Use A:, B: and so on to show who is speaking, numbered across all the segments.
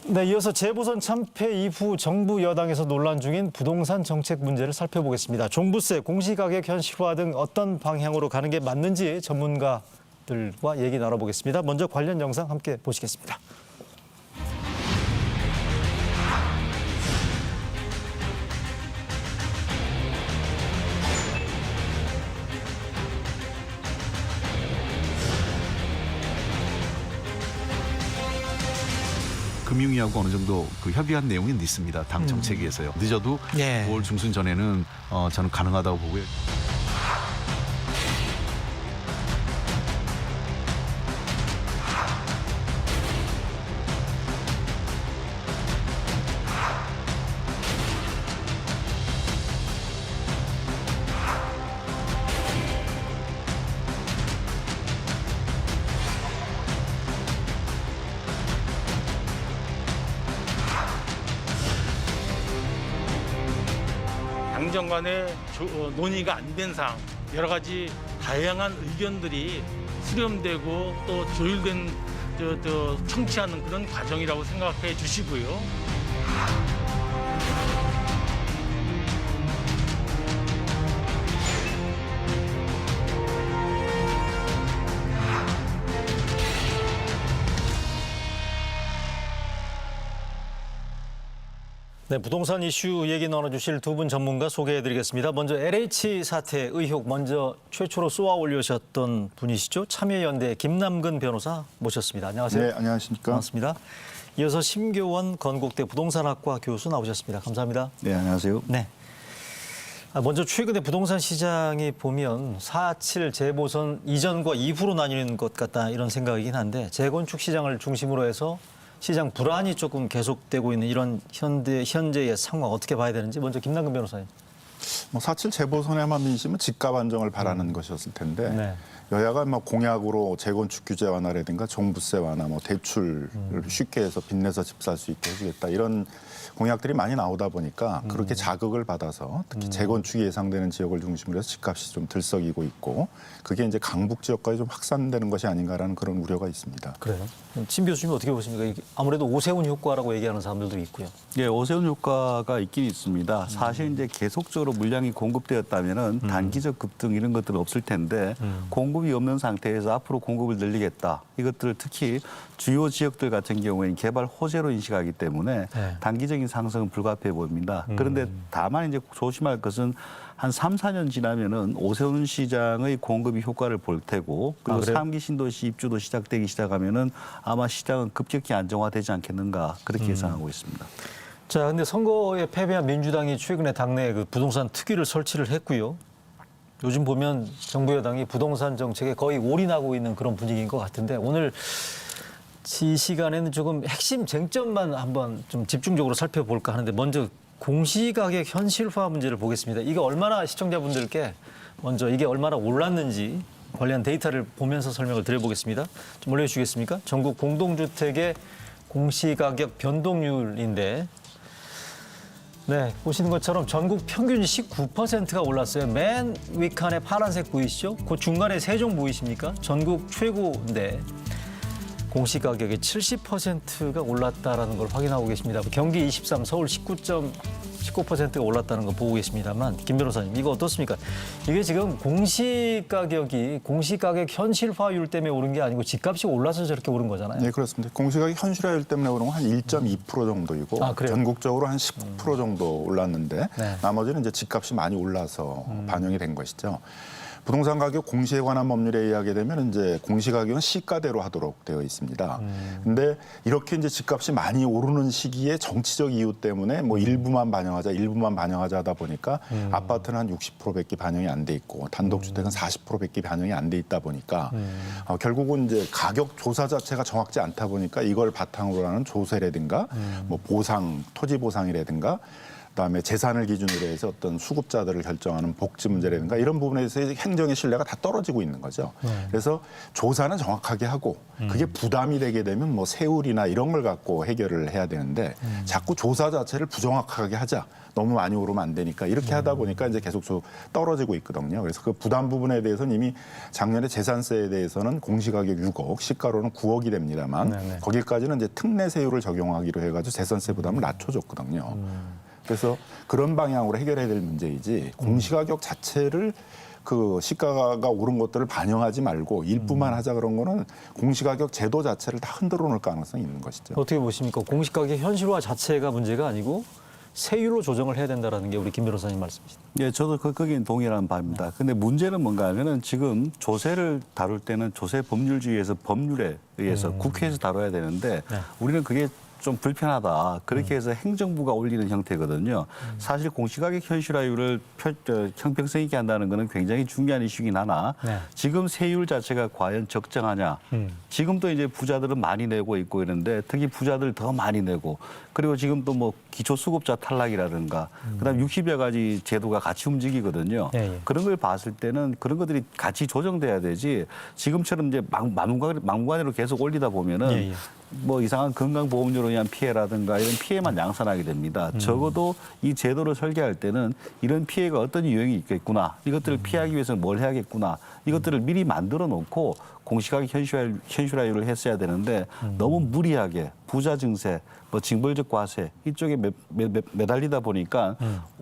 A: 네, 이어서 재보선 참패 이후 정부 여당에서 논란 중인 부동산 정책 문제를 살펴보겠습니다. 종부세, 공시가격 현실화 등 어떤 방향으로 가는 게 맞는지 전문가들과 얘기 나눠보겠습니다. 먼저 관련 영상 함께 보시겠습니다.
B: 금융위하고 어느 정도 그 협의한 내용이 있습니다. 당 정책위에서요. 늦어도
A: 예.
B: 5월 중순 전에는 저는 가능하다고 보고요.
C: 당정 간의 논의가 안 된 사항, 여러 가지 다양한 의견들이 수렴되고 또 조율된 청취하는 그런 과정이라고 생각해 주시고요.
A: 네, 부동산 이슈 얘기 나눠주실 두 분 전문가 소개해드리겠습니다. 먼저 LH 사태 의혹 먼저 최초로 쏘아 올리셨던 분이시죠. 참여연대 김남근 변호사 모셨습니다. 안녕하세요.
D: 네, 안녕하십니까.
A: 반갑습니다. 이어서 심교원 건국대 부동산학과 교수 나오셨습니다. 감사합니다.
D: 네, 안녕하세요.
A: 네. 먼저 최근에 부동산 시장이 보면 4.7 재보선 이전과 이후로 나뉘는 것 같다 이런 생각이긴 한데 재건축 시장을 중심으로 해서 시장 불안이 조금 계속되고 있는 이런 현재의 상황 어떻게 봐야 되는지 먼저 김남근 변호사님.
D: 4.7 재보선에만 민심은 집값 안정을 바라는 것이었을 텐데
A: 네.
D: 여야가 공약으로 재건축 규제 완화라든가 종부세 완화, 대출을 쉽게 해서 빚내서 집 살 수 있게 해주겠다 이런 공약들이 많이 나오다 보니까 그렇게 자극을 받아서 특히 재건축이 예상되는 지역을 중심으로 해서 집값이 좀 들썩이고 있고 그게 이제 강북 지역까지 좀 확산되는 것이 아닌가라는 그런 우려가 있습니다.
A: 그래요? 심 교수님 어떻게 보십니까? 이게 아무래도 오세훈 효과라고 얘기하는 사람들도 있고요.
E: 예, 오세훈 효과가 있긴 있습니다. 사실 이제 계속적으로 물량이 공급되었다면은 단기적 급등 이런 것들은 없을 텐데 공급이 없는 상태에서 앞으로 공급을 늘리겠다. 이것들을 특히 주요 지역들 같은 경우에는 개발 호재로 인식하기 때문에
A: 네.
E: 단기적인 상승은 불가피해 보입니다. 그런데 다만 이제 조심할 것은 한 3, 4년 지나면은 오세훈 시장의 공급이 효과를 볼 테고 그리고
A: 그래요?
E: 3기 신도시 입주도 시작되기 시작하면은 아마 시장은 급격히 안정화되지 않겠는가 그렇게 예상하고 있습니다.
A: 자, 근데 선거에 패배한 민주당이 최근에 당내에 그 부동산 특위를 설치를 했고요. 요즘 보면 정부 여당이 부동산 정책에 거의 올인하고 있는 그런 분위기인 것 같은데 오늘 이 시간에는 조금 핵심 쟁점만 한번 좀 집중적으로 살펴볼까 하는데 먼저 공시가격 현실화 문제를 보겠습니다. 이게 얼마나 시청자분들께 먼저 이게 얼마나 올랐는지 관련 데이터를 보면서 설명을 드려보겠습니다. 좀 올려주시겠습니까? 전국 공동주택의 공시가격 변동률인데 네, 보시는 것처럼 전국 평균이 19%가 올랐어요. 맨 윗칸에 파란색 보이시죠? 그 중간에 세종 보이십니까? 전국 최고인데 공시가격이 70%가 올랐다는 걸 확인하고 계십니다. 경기 23, 서울 19.19%가 올랐다는 거 보고 계십니다만 김 변호사님 이거 어떻습니까? 이게 지금 공시가격 현실화율 때문에 오른 게 아니고 집값이 올라서 저렇게 오른 거잖아요.
D: 네, 그렇습니다. 공시가격 현실화율 때문에 오른 건 한 1.2% 정도이고
A: 아, 그래요?
D: 전국적으로 한 19% 정도 올랐는데
A: 네.
D: 나머지는 이제 집값이 많이 올라서 반영이 된 것이죠. 부동산 가격 공시에 관한 법률에 의하게 되면 이제 공시가격은 시가대로 하도록 되어 있습니다. 근데 이렇게 이제 집값이 많이 오르는 시기에 정치적 이유 때문에 일부만 반영하자 하다 보니까 아파트는 한 60%밖에 반영이 안 돼 있고 단독주택은 40%밖에 반영이 안 돼 있다 보니까 결국은 이제 가격 조사 자체가 정확지 않다 보니까 이걸 바탕으로 하는 조세라든가 보상, 토지 보상이라든가 그다음에 재산을 기준으로 해서 어떤 수급자들을 결정하는 복지 문제라든가 이런 부분에서 행정의 신뢰가 다 떨어지고 있는 거죠. 그래서 조사는 정확하게 하고 그게 부담이 되게 되면 뭐 세율이나 이런 걸 갖고 해결을 해야 되는데 자꾸 조사 자체를 부정확하게 하자. 너무 많이 오르면 안 되니까 이렇게 하다 보니까 이제 계속 떨어지고 있거든요. 그래서 그 부담 부분에 대해서는 이미 작년에 재산세에 대해서는 공시가격 6억, 시가로는 9억이 됩니다만
A: 네네.
D: 거기까지는 이제 특례 세율을 적용하기로 해가지고 재산세 부담을 낮춰줬거든요. 그래서 그런 방향으로 해결해야 될 문제이지 공시가격 자체를 그 시가가 오른 것들을 반영하지 말고 일부만 하자 그런 거는 공시가격 제도 자체를 다 흔들어 놓을 가능성이 있는 것이죠.
A: 어떻게 보십니까? 공시가격 현실화 자체가 문제가 아니고 세율로 조정을 해야 된다라는 게 우리 김 변호사님 말씀이시죠.
E: 예, 저도 거기엔 동의하는 바입니다. 근데 문제는 뭔가 하면은 지금 조세를 다룰 때는 조세 법률주의에서 법률에 의해서 국회에서 다뤄야 되는데
A: 네.
E: 우리는 그게 좀 불편하다. 그렇게 해서 행정부가 올리는 형태거든요. 사실 공시가격 현실화율을 형평성 있게 한다는 것은 굉장히 중요한 이슈긴 하나
A: 네.
E: 지금 세율 자체가 과연 적정하냐. 지금도 이제 부자들은 많이 내고 있고 이런데 특히 부자들 더 많이 내고 그리고 지금 또 뭐 기초수급자 탈락이라든가 그다음 60여 가지 제도가 같이 움직이거든요.
A: 예, 예.
E: 그런 걸 봤을 때는 그런 것들이 같이 조정돼야 되지 지금처럼 이제 막무가내로 계속 올리다 보면은
A: 예, 예.
E: 뭐 이상한 건강보험료로 인한 피해라든가 이런 피해만 양산하게 됩니다. 적어도 이 제도를 설계할 때는 이런 피해가 어떤 유형이 있겠구나. 이것들을 피하기 위해서는 뭘 해야겠구나. 이것들을 미리 만들어 놓고 공시가격 현실화율을 했어야 되는데 너무 무리하게 부자 증세, 뭐 징벌적 과세 이쪽에 매달리다 보니까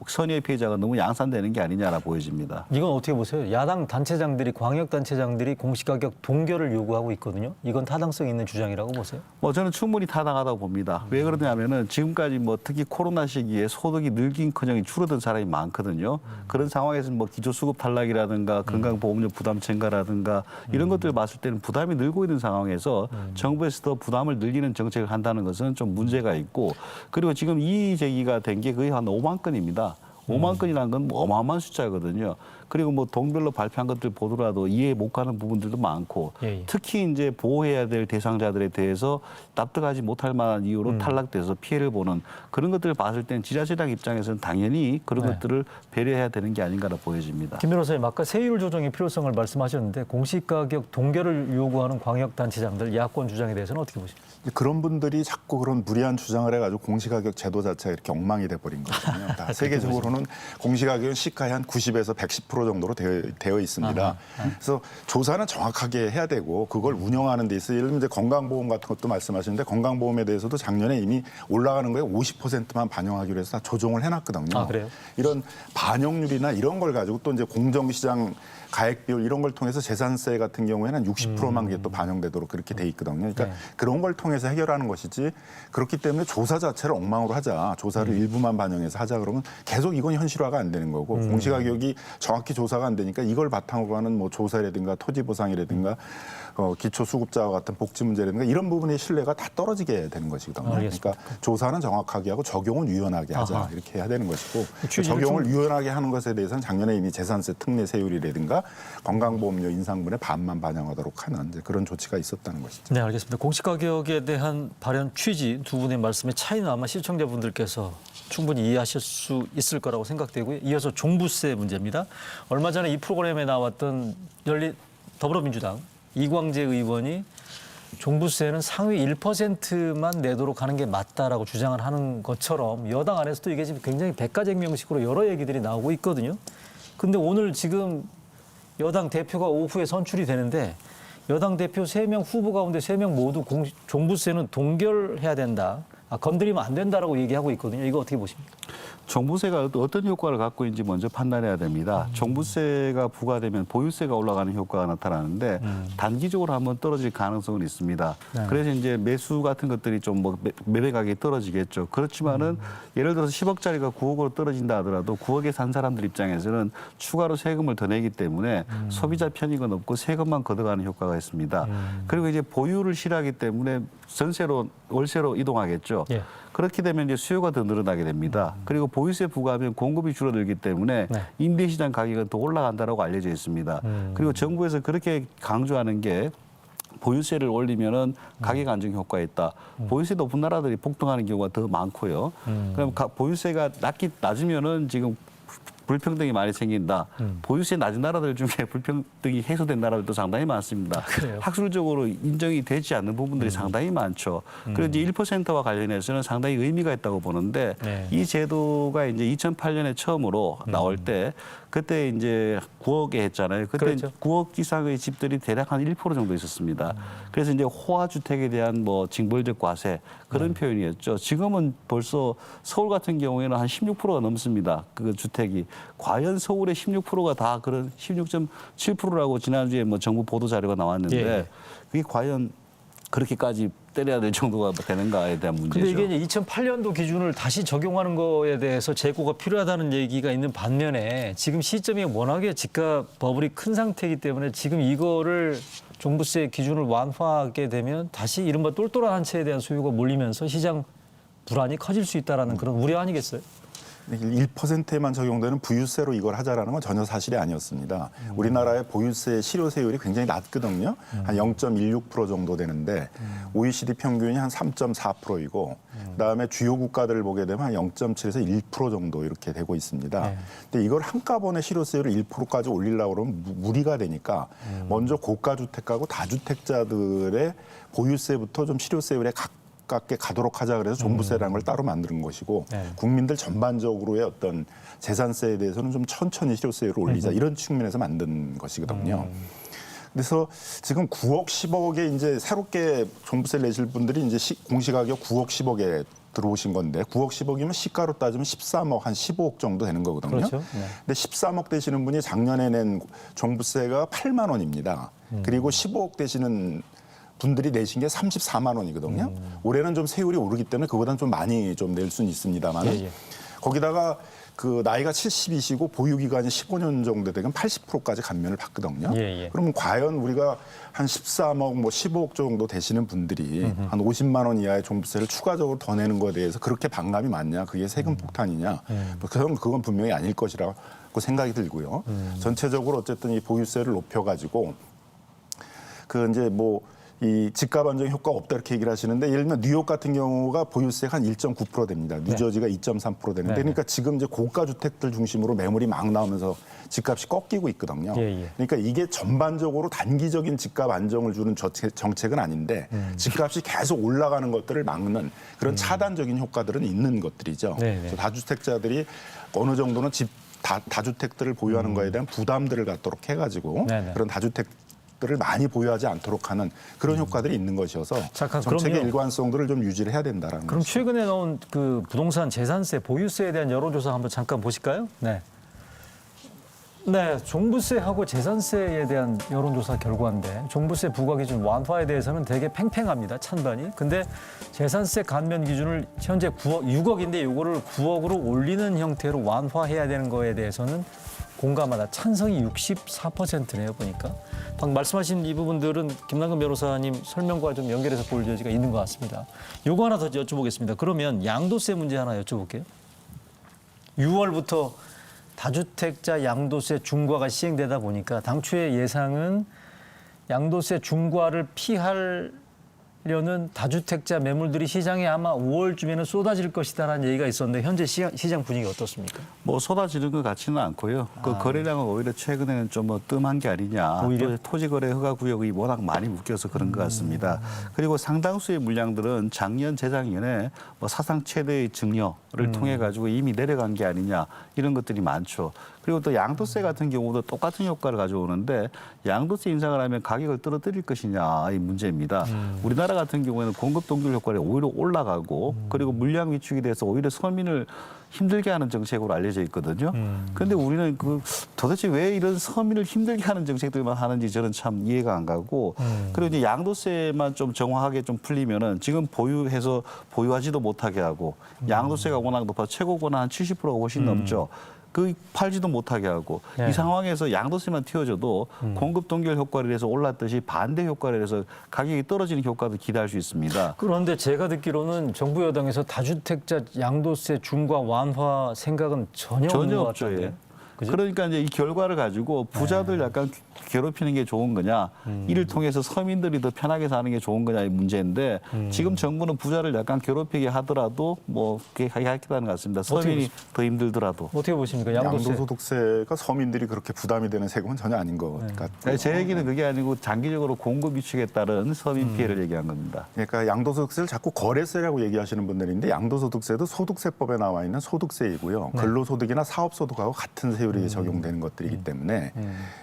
E: 선의의 피해자가 너무 양산되는 게 아니냐라 보여집니다.
A: 이건 어떻게 보세요? 야당 단체장들이 광역 단체장들이 공시가격 동결을 요구하고 있거든요. 이건 타당성 있는 주장이라고 보세요?
E: 뭐 저는 충분히 타당하다고 봅니다. 왜 그러냐면은 지금까지 뭐 특히 코로나 시기에 소득이 늘긴커녕 줄어든 사람이 많거든요. 그런 상황에서 뭐 기초수급 탈락이라든가 건강보험료 부담 증가라든가 이런 것들을 봤을 때는 부담이 늘고 있는 상황에서 정부에서 더 부담을 늘리는 정책을 한다는 것은 좀 문제가 있고 그리고 지금 이의 제기가 된 게 거의 한 5만 건입니다. 5만 건이라는 건 뭐 어마어마한 숫자거든요. 그리고 뭐 동별로 발표한 것들 보더라도 이해 못 가는 부분들도 많고
A: 예, 예.
E: 특히 이제 보호해야 될 대상자들에 대해서 납득하지 못할 만한 이유로 탈락돼서 피해를 보는 그런 것들을 봤을 땐 지자체장 입장에서는 당연히 그런
A: 네.
E: 것들을 배려해야 되는 게 아닌가라 보여집니다.
A: 김 변호사님 아까 세율 조정의 필요성을 말씀하셨는데 공시가격 동결을 요구하는 광역 단체장들 야권 주장에 대해서는 어떻게 보십니까?
D: 그런 분들이 자꾸 그런 무리한 주장을 해가지고 공시가격 제도 자체가 이렇게 엉망이 돼버린 거거든요. 다 세계적으로는 공시가격은 시가의 한 90에서 110% 정도로 되어 있습니다. 그래서 조사는 정확하게 해야 되고 그걸 운영하는 데 있어서 예를 들면 이제 건강보험 같은 것도 말씀하시는데 건강보험에 대해서도 작년에 이미 올라가는 거에 50%만 반영하기로 해서 다 조정을 해놨거든요.
A: 아, 그래요?
D: 이런 반영률이나 이런 걸 가지고 또 이제 공정시장 가액 비율 이런 걸 통해서 재산세 같은 경우에는 60%만 게 또 반영되도록 그렇게 돼 있거든요. 그러니까
A: 네.
D: 그런 걸 통해서 해결하는 것이지 그렇기 때문에 조사 자체를 엉망으로 하자. 조사를 일부만 반영해서 하자 그러면 계속 이건 현실화가 안 되는 거고 공시가격이 정확히 조사가 안 되니까 이걸 바탕으로 하는 뭐 조사라든가 토지보상이라든가 기초수급자와 같은 복지 문제라든가 이런 부분의 신뢰가 다 떨어지게 되는 것이거든요.
A: 알겠습니다.
D: 그러니까 조사는 정확하게 하고 적용은 유연하게 하자.
A: 아하.
D: 이렇게 해야 되는 것이고
A: 취지를
D: 적용을 유연하게 하는 것에 대해서는 작년에 이미 재산세 특례 세율이라든가 건강보험료 인상분의 반만 반영하도록 하는 이제 그런 조치가 있었다는 것이죠.
A: 네, 알겠습니다. 공시가격에 대한 발언 취지 두 분의 말씀의 차이는 아마 시청자분들께서 충분히 이해하실 수 있을 거라고 생각되고요. 이어서 종부세 문제입니다. 얼마 전에 이 프로그램에 나왔던 더불어민주당 이광재 의원이 종부세는 상위 1%만 내도록 하는 게 맞다라고 주장을 하는 것처럼 여당 안에서도 이게 지금 굉장히 백가쟁명식으로 여러 얘기들이 나오고 있거든요. 근데 오늘 지금 여당 대표가 오후에 선출이 되는데 여당 대표 3명 후보 가운데 3명 모두 종부세는 동결해야 된다. 건드리면 안 된다라고 얘기하고 있거든요. 이거 어떻게 보십니까?
E: 종부세가 어떤 효과를 갖고 있는지 먼저 판단해야 됩니다. 종부세가 부과되면 보유세가 올라가는 효과가 나타나는데 단기적으로 한번 떨어질 가능성은 있습니다.
A: 네.
E: 그래서 이제 매수 같은 것들이 좀 뭐 매매 가격이 떨어지겠죠. 그렇지만은 예를 들어서 10억짜리가 9억으로 떨어진다 하더라도 9억에 산 사람들 입장에서는 추가로 세금을 더 내기 때문에 소비자 편익은 없고 세금만 걷어가는 효과가 있습니다. 그리고 이제 보유를 싫어하기 때문에 전세로 월세로 이동하겠죠.
A: 예.
E: 그렇게 되면 이제 수요가 더 늘어나게 됩니다. 그리고 보유세 부과하면 공급이 줄어들기 때문에
A: 네.
E: 임대시장 가격은 더 올라간다라고 알려져 있습니다. 그리고 정부에서 그렇게 강조하는 게 보유세를 올리면은 가격 안정 효과가 있다. 보유세 높은 나라들이 폭등하는 경우가 더 많고요. 그럼 보유세가 낮으면은 지금 불평등이 많이 생긴다. 보유세 낮은 나라들 중에 불평등이 해소된 나라들도 상당히 많습니다.
A: 그래요?
E: 학술적으로 인정이 되지 않는 부분들이 상당히 많죠. 그래서 이제 1%와 관련해서는 상당히 의미가 있다고 보는데
A: 네.
E: 이 제도가 이제 2008년에 처음으로 나올 때 그때 이제 9억에 했잖아요. 그때
A: 그렇죠.
E: 9억 이상의 집들이 대략 한 1% 정도 있었습니다. 그래서 이제 호화주택에 대한 뭐 징벌적 과세 그런 표현이었죠. 지금은 벌써 서울 같은 경우에는 한 16%가 넘습니다. 그 주택이. 과연 서울의 16%가 다 그런 16.7%라고 지난주에 뭐 정부 보도 자료가 나왔는데
A: 예.
E: 그게 과연 그렇게까지 때려야 될 정도가 되는가에 대한 문제죠.
A: 근데 이게 이제 2008년도 기준을 다시 적용하는 거에 대해서 재고가 필요하다는 얘기가 있는 반면에 지금 시점이 워낙에 집값 버블이 큰 상태이기 때문에 지금 이거를 종부세 기준을 완화하게 되면 다시 이른바 똘똘한 한 채에 대한 수요가 몰리면서 시장 불안이 커질 수 있다라는 그런 우려 아니겠어요?
D: 1%에만 적용되는 부유세로 이걸 하자라는 건 전혀 사실이 아니었습니다. 우리나라의 보유세 실효세율이 굉장히 낮거든요. 한 0.16% 정도 되는데 OECD 평균이 한 3.4%이고 그다음에 주요 국가들을 보게 되면 한 0.7에서 1% 정도 이렇게 되고 있습니다.
A: 네.
D: 근데 이걸 한꺼번에 실효세율을 1%까지 올리려고 그러면 무리가 되니까 먼저 고가 주택하고 다주택자들의 보유세부터 좀 실효세율에 가깝게 가도록 하자 그래서 종부세라는 걸 따로 만드는 것이고
A: 네.
D: 국민들 전반적으로의 어떤 재산세에 대해서는 좀 천천히 실효세율을 올리자 이런 측면에서 만든 것이거든요. 그래서 지금 9억, 10억에 이제 새롭게 종부세를 내실 분들이 이제 공시가격 9억, 10억에 들어오신 건데 9억, 10억이면 시가로 따지면 13억, 한 15억 정도 되는 거거든요.
A: 그렇죠. 네.
D: 근데 13억 되시는 분이 작년에 낸 종부세가 8만 원입니다. 그리고 15억 되시는 분들이 내신 게 34만 원이거든요. 올해는 좀 세율이 오르기 때문에 그보다는 좀 많이 좀 낼 수는 있습니다만
A: 예, 예.
D: 거기다가 그 나이가 70이시고 보유 기간이 15년 정도 되면 80%까지 감면을 받거든요.
A: 예, 예.
D: 그러면 과연 우리가 한 13억, 뭐 15억 정도 되시는 분들이 한 50만 원 이하의 종부세를 추가적으로 더 내는 거에 대해서 그렇게 반감이 많냐? 그게 세금 폭탄이냐? 그건 분명히 아닐 것이라고 생각이 들고요. 전체적으로 어쨌든 이 보유세를 높여가지고 그 이제 뭐 이 집값 안정 효과가 없다 이렇게 얘기를 하시는데 예를 들면 뉴욕 같은 경우가 보유세가 한 1.9% 됩니다. 뉴저지가 2.3% 되는데
A: 네.
D: 그러니까 지금 이제 고가 주택들 중심으로 매물이 막 나오면서 집값이 꺾이고 있거든요.
A: 예, 예.
D: 그러니까 이게 전반적으로 단기적인 집값 안정을 주는 정책은 아닌데 집값이 계속 올라가는 것들을 막는 그런 차단적인 효과들은 있는 것들이죠.
A: 네, 네.
D: 그래서 다주택자들이 어느 정도는 다주택들을 보유하는 거에 대한 부담들을 갖도록 해가지고
A: 네, 네.
D: 그런 다주택들을 많이 보유하지 않도록 하는 그런 효과들이 있는 것이어서
A: 잠깐,
D: 정책의
A: 그럼요.
D: 일관성들을 좀 유지를 해야 된다라는
A: 그럼
D: 거죠.
A: 최근에 나온 그 부동산 재산세, 보유세에 대한 여론조사 한번 잠깐 보실까요? 네. 네, 종부세하고 재산세에 대한 여론조사 결과인데 종부세 부과 기준 완화에 대해서는 되게 팽팽합니다. 찬반이. 근데 재산세 감면 기준을 현재 6억인데 이거를 9억으로 올리는 형태로 완화해야 되는 거에 대해서는 공감하다. 찬성이 64%네요, 보니까. 방금 말씀하신 이 부분들은 김남근 변호사님 설명과 좀 연결해서 볼 여지가 있는 것 같습니다. 요거 하나 더 여쭤보겠습니다. 그러면 양도세 문제 하나 여쭤볼게요. 6월부터 다주택자 양도세 중과가 시행되다 보니까 당초의 예상은 양도세 중과를 피하려는 다주택자 매물들이 시장에 아마 5월쯤에는 쏟아질 것이다라는 얘기가 있었는데 현재 시장 분위기 어떻습니까?
E: 뭐 쏟아지는 것 같지는 않고요. 그 거래량은 오히려 최근에는 좀 뭐 뜸한 게 아니냐.
A: 오히려?
E: 또 토지거래 허가 구역이 워낙 많이 묶여서 그런 것 같습니다. 그리고 상당수의 물량들은 작년, 재작년에 뭐 사상 최대의 증여를 통해 가지고 이미 내려간 게 아니냐 이런 것들이 많죠. 그리고 또 양도세 같은 경우도 똑같은 효과를 가져오는데 양도세 인상을 하면 가격을 떨어뜨릴 것이냐 이 문제입니다. 우리나라 같은 경우에는 공급 동결 효과가 오히려 올라가고 그리고 물량 위축이 돼서 오히려 서민을 힘들게 하는 정책으로 알려져 있거든요. 그런데 우리는 그 도대체 왜 이런 서민을 힘들게 하는 정책들만 하는지 저는 참 이해가 안 가고 그리고 이제 양도세만 좀 정확하게 좀 풀리면은 지금 보유해서 보유하지도 못하게 하고 양도세가 워낙 높아 최고고는 한 70%가 훨씬 넘죠. 그 팔지도 못하게 하고
A: 네.
E: 이 상황에서 양도세만 튀어줘도 공급 동결 효과를 해서 올랐듯이 반대 효과를 해서 가격이 떨어지는 효과도 기대할 수 있습니다.
A: 그런데 제가 듣기로는 정부 여당에서 다주택자 양도세 중과 완화 생각은 전혀 없는 것
E: 없죠.
A: 같은데.
E: 예.
A: 그죠?
E: 그러니까 이제 이 결과를 가지고 부자들 약간 괴롭히는 게 좋은 거냐, 이를 통해서 서민들이 더 편하게 사는 게 좋은 거냐의 문제인데 지금 정부는 부자를 약간 괴롭히게 하더라도 뭐 그게 하겠다는 것 같습니다. 서민이 더 힘들더라도.
A: 어떻게 보십니까? 양도세.
D: 양도소득세가 서민들이 그렇게 부담이 되는 세금은 전혀 아닌 것 같고요.
E: 그러니까 제 얘기는 그게 아니고 장기적으로 공급 위축에 따른 서민 피해를 얘기한 겁니다.
D: 그러니까 양도소득세를 자꾸 거래세라고 얘기하시는 분들인데 양도소득세도 소득세법에 나와 있는 소득세이고요. 근로소득이나 사업소득하고 같은 세율이 적용되는 것들이기 때문에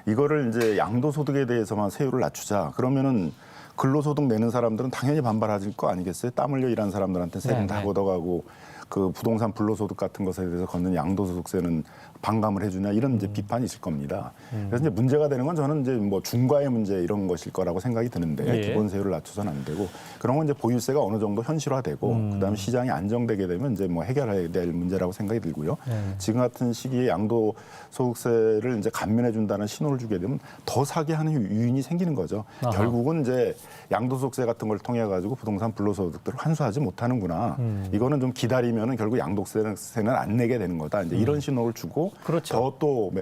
D: 이거를 이제 양도소득에 대해서만 세율을 낮추자 그러면은 근로소득 내는 사람들은 당연히 반발하실 거 아니겠어요? 땀 흘려 일하는 사람들한테 세금 다 걷어가고 그 부동산 불로소득 같은 것에 대해서 걷는 양도소득세는 반감을 해주냐 이런 이제 비판이 있을 겁니다. 그래서 이제 문제가 되는 건 저는 이제 뭐 중과의 문제 이런 것일 거라고 생각이 드는데
A: 예.
D: 기본세율을 낮춰서는 안 되고 그런 건 이제 보유세가 어느 정도 현실화되고 그다음에 시장이 안정되게 되면 이제 뭐 해결해야 될 문제라고 생각이 들고요. 지금 같은 시기에 양도소득세를 이제 감면해 준다는 신호를 주게 되면 더 사게 하는 유인이 생기는 거죠.
A: 아하.
D: 결국은 이제 양도소득세 같은 걸 통해 가지고 부동산 불로소득들을 환수하지 못하는구나. 이거는 좀 기다리면은 결국 양도세는 안 내게 되는 거다. 이제 이런 신호를 주고
A: 그렇죠.
D: 더 또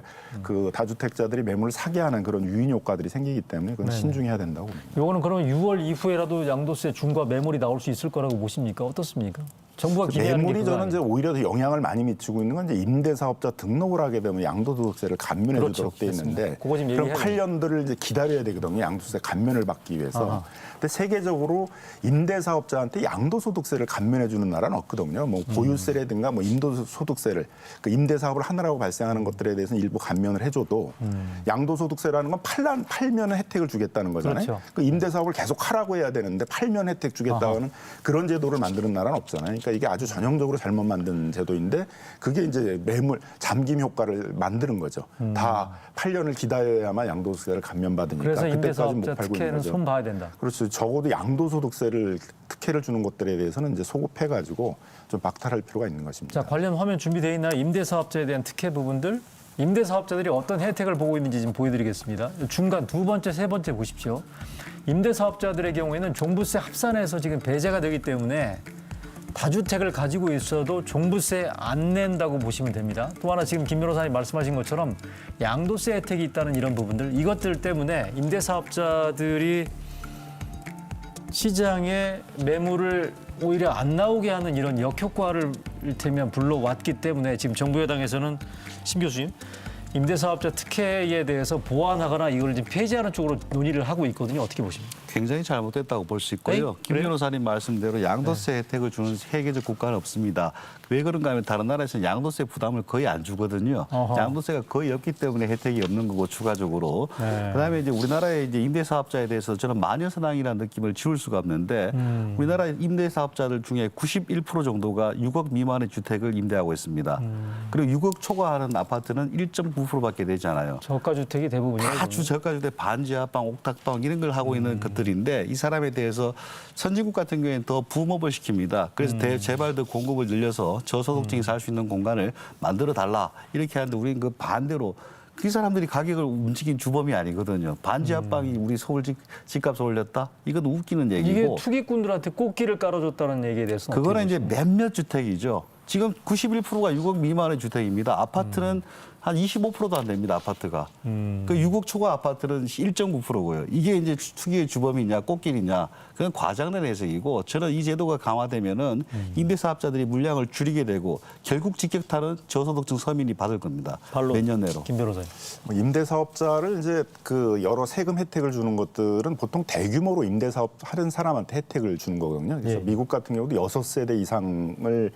D: 그 다주택자들이 매물을 사게 하는 그런 유인 효과들이 생기기 때문에 그건 신중해야 된다고 봅니다.
A: 요거는 그러면 6월 이후에라도 양도세 중과 매물이 나올 수 있을 거라고 보십니까? 어떻습니까? 정부가 기대하는 게
D: 매물이
A: 그거
D: 저는 이제
A: 아니에요?
D: 오히려 더 영향을 많이 미치고 있는 건 이제 임대사업자 등록을 하게 되면 양도소득세를 감면해
A: 그렇죠.
D: 주도록 돼 있는데
A: 맞습니다. 그거 지금
D: 그럼
A: 얘기해야
D: 8년들을 이제 기다려야 되거든요. 양도세 감면을 받기 위해서.
A: 아하.
D: 근데 세계적으로 임대사업자한테 양도소득세를 감면해 주는 나라는 없거든요. 뭐 보유세라든가 뭐 임도소득세를 그 임대사업을 하느라고 발생하는 것들에 대해서는 일부 감면을 해줘도 양도소득세라는 건 팔면 혜택을 주겠다는 거잖아요.
A: 그렇죠.
D: 그 임대사업을 계속 하라고 해야 되는데 팔면 혜택 주겠다는 그런 제도를 만드는 나라는 없잖아요. 그러니까 이게 아주 전형적으로 잘못 만든 제도인데 그게 이제 매물 잠김 효과를 만드는 거죠. 다 8년을 기다려야만 양도소득세를 감면받으니까
A: 그래서
D: 그때까지 못
A: 임대사업자
D: 팔고 있는
A: 특혜는
D: 거죠.
A: 손 봐야 된다.
D: 그렇죠. 적어도 양도소득세를 특혜를 주는 것들에 대해서는 이제 소급해가지고 좀 박탈할 필요가 있는 것입니다.
A: 자, 관련 화면 준비되어 있나요? 임대사업자에 대한 특혜 부분들. 임대사업자들이 어떤 혜택을 보고 있는지 지금 보여드리겠습니다. 중간 두 번째, 세 번째 보십시오. 임대사업자들의 경우에는 종부세 합산해서 지금 배제가 되기 때문에 다주택을 가지고 있어도 종부세 안 낸다고 보시면 됩니다. 또 하나 지금 김 변호사님 말씀하신 것처럼 양도세 혜택이 있다는 이런 부분들, 이것들 때문에 임대사업자들이 시장에 매물을 오히려 안 나오게 하는 이런 역효과를 일테면 불러왔기 때문에 지금 정부 여당에서는 신 교수님 임대사업자 특혜에 대해서 보완하거나 이걸 좀 폐지하는 쪽으로 논의를 하고 있거든요. 어떻게 보십니까?
E: 굉장히 잘못됐다고 볼 수 있고요.
A: 에이,
E: 김
A: 그래요?
E: 변호사님 말씀대로 양도세 혜택을 주는 세계적 국가는 없습니다. 왜 그런가 하면 다른 나라에서는 양도세 부담을 거의 안 주거든요.
A: 어허.
E: 양도세가 거의 없기 때문에 혜택이 없는 거고 추가적으로.
A: 네.
E: 그다음에 이제 우리나라의 이제 임대사업자에 대해서 저는 마녀사냥이라는 느낌을 지울 수가 없는데 우리나라 임대사업자들 중에 91% 정도가 6억 미만의 주택을 임대하고 있습니다. 그리고 6억 초과하는 아파트는 1.9%밖에 되지 않아요.
A: 저가주택이 대부분이에요.
E: 다 주저가주택 반지하방, 옥탑방 이런 걸 하고 있는 것들인데 이 사람에 대해서 선진국 같은 경우에는 더 붐업을 시킵니다. 그래서 제발 더 공급을 늘려서 저소득층이 살 수 있는 공간을 만들어 달라 이렇게 하는데 우리는 그 반대로 그 사람들이 가격을 움직인 주범이 아니거든요. 반지하방이 우리 서울 집값을 올렸다? 이건 웃기는
A: 이게
E: 얘기고.
A: 투기꾼들한테 꽃길을 깔아줬다는 얘기에 대해서
E: 그거는 이제 몇몇 주택이죠. 지금 91%가 6억 미만의 주택입니다. 아파트는 한 25%도 안 됩니다. 아파트가. 그 6억 초과 아파트는 1.9%고요. 이게 이제 투기의 주범이냐 꽃길이냐 그건 과장된 해석이고 저는 이 제도가 강화되면은 임대사업자들이 물량을 줄이게 되고 결국 직격탄은 저소득층 서민이 받을 겁니다.
A: 발로
E: 몇 년 내로.
A: 김 변호사님.
D: 임대사업자를 이제 그 여러 세금 혜택을 주는 것들은 보통 대규모로 임대사업 하는 사람한테 혜택을 주는 거거든요. 그래서
A: 예.
D: 미국 같은 경우도 6세대 이상을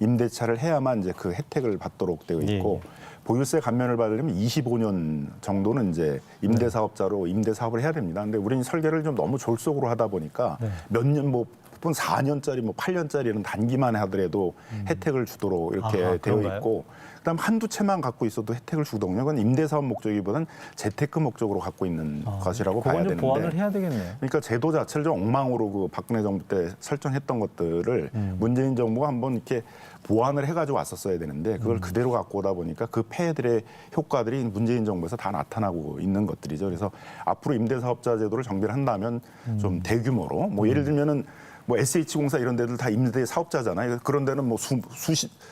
D: 임대차를 해야만 이제 그 혜택을 받도록 되어 있고 보유세 감면을 받으려면 25년 정도는 이제 임대사업자로 임대사업을 해야 됩니다. 근데 우리는 설계를 좀 너무 졸속으로 하다 보니까 몇 년 뭐 4년짜리 뭐 8년짜리는 단기만 하더라도 혜택을 주도록 이렇게
A: 아하,
D: 되어
A: 그런가요?
D: 있고 그다음 한두 채만 갖고 있어도 혜택을 주거든요. 그건 임대사업 목적이보다는 재테크 목적으로 갖고 있는 것이라고 봐야
A: 그건 좀 보완을
D: 되는데.
A: 해야 되겠네요.
D: 그러니까 제도 자체를 좀 엉망으로 그 박근혜 정부 때 설정했던 것들을 문재인 정부가 한번 이렇게 보완을 해가지고 왔었어야 되는데 그걸 그대로 갖고 오다 보니까 그 폐해들의 효과들이 문재인 정부에서 다 나타나고 있는 것들이죠. 그래서 앞으로 임대사업자 제도를 정비를 한다면 좀 대규모로 뭐 예를 들면은 뭐 SH공사 이런 데들 다 임대 사업자잖아요. 그런 데는 뭐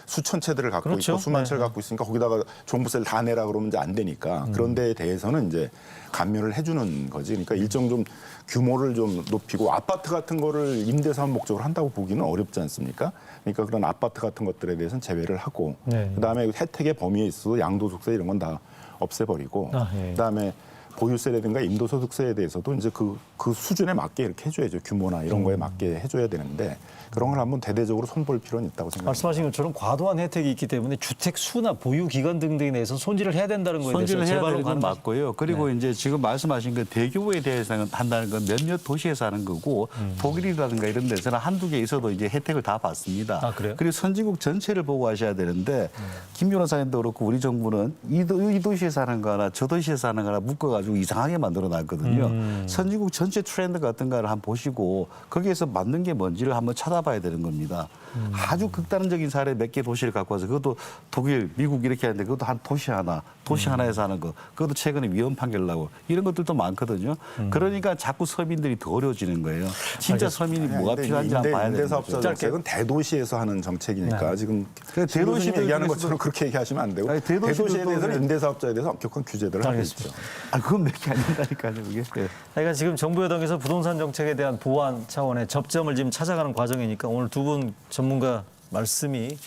D: 수천 채들을 갖고
A: 그렇죠.
D: 있고 수만
A: 네.
D: 채를 갖고 있으니까 거기다가 종부세를 다 내라 그러면 이제 안 되니까 그런 데에 대해서는 이제 감면을 해주는 거지. 그러니까 일정 좀 규모를 좀 높이고 아파트 같은 거를 임대사업 목적으로 한다고 보기는 어렵지 않습니까? 그러니까 그런 아파트 같은 것들에 대해서는 제외를 하고
A: 네.
D: 그다음에 혜택의 범위에 있어서 양도소득세 이런 건 다 없애버리고
A: 예.
D: 그다음에 보유세라든가 임도소득세에 대해서도 이제 그 수준에 맞게 이렇게 해줘야죠. 규모나 이런 거에 맞게 해줘야 되는데 그런 걸 한번 대대적으로 손볼 필요는 있다고 생각합니다.
A: 말씀하신 것처럼 과도한 혜택이 있기 때문에 주택 수나 보유 기간 등등에 대해서 손질을 해야 된다는 거에 대해서
E: 손질을 해야
A: 제발로
E: 되는 건
A: 가는
E: 맞고요. 그리고 이제 지금 말씀하신 그 대규모에 대해서 한다는 건 몇몇 도시에서 하는 거고 독일이라든가 이런 데서는 한두 개 있어도 이제 혜택을 다 받습니다.
A: 아, 그래요?
E: 그리고 선진국 전체를 보고 하셔야 되는데 김 변호사님도 그렇고 우리 정부는 이 도시에서 하는 거나 저 도시에서 하는 거나 묶어가지고 이상하게 만들어 놨거든요. 선진국 전체 트렌드 같은 거를 한번 보시고 거기에서 맞는 게 뭔지를 한번 찾아봐야 되는 겁니다. 아주 극단적인 사례 몇 개 도시를 갖고 와서 그것도 독일, 미국 이렇게 하는데 그것도 한 도시 하나에서 하는 거. 그것도 최근에 위헌 판결 나고 이런 것들도 많거든요. 그러니까 자꾸 서민들이 더 어려워지는 거예요. 진짜 서민이 뭐가 필요한지 한번 봐야 되는
D: 임대사업자
E: 거죠.
D: 정책은 대도시에서 하는 정책이니까 지금
E: 대도시들
D: 대도시들 얘기하는
E: 중에서도-
D: 것처럼 그렇게 얘기하시면 안 되고
E: 아니, 대도시들도
D: 대도시에 대해서는
E: 그래.
D: 임대사업자에 대해서 엄격한 규제들을 하고
A: 알겠습니다.
D: 있죠.
E: 아, 그건 몇 개 안 된다니까요, 그게. 네.
A: 그러니까 지금 정부 여당에서 부동산 정책에 대한 보완 차원의 접점을 지금 찾아가는 과정이니까 오늘 두 분 전문가 말씀이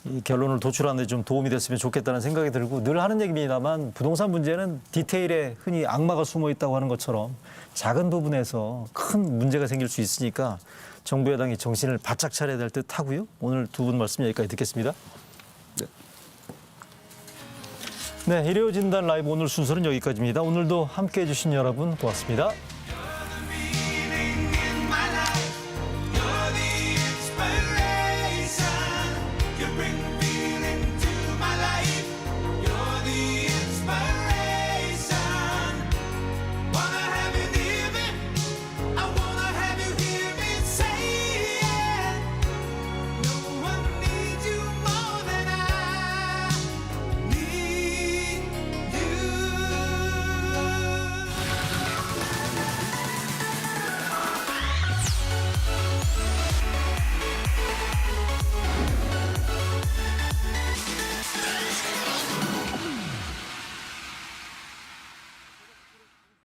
A: 이 결론을 도출하는 데 좀 도움이 됐으면 좋겠다는 생각이 들고 늘 하는 얘기입니다만 부동산 문제는 디테일에 흔히 악마가 숨어 있다고 하는 것처럼 작은 부분에서 큰 문제가 생길 수 있으니까 정부 여당이 정신을 바짝 차려야 될 듯 하고요. 오늘 두 분 말씀 여기까지 듣겠습니다. 네, 일요 진단 라이브 오늘 순서는 여기까지입니다. 오늘도 함께해 주신 여러분 고맙습니다.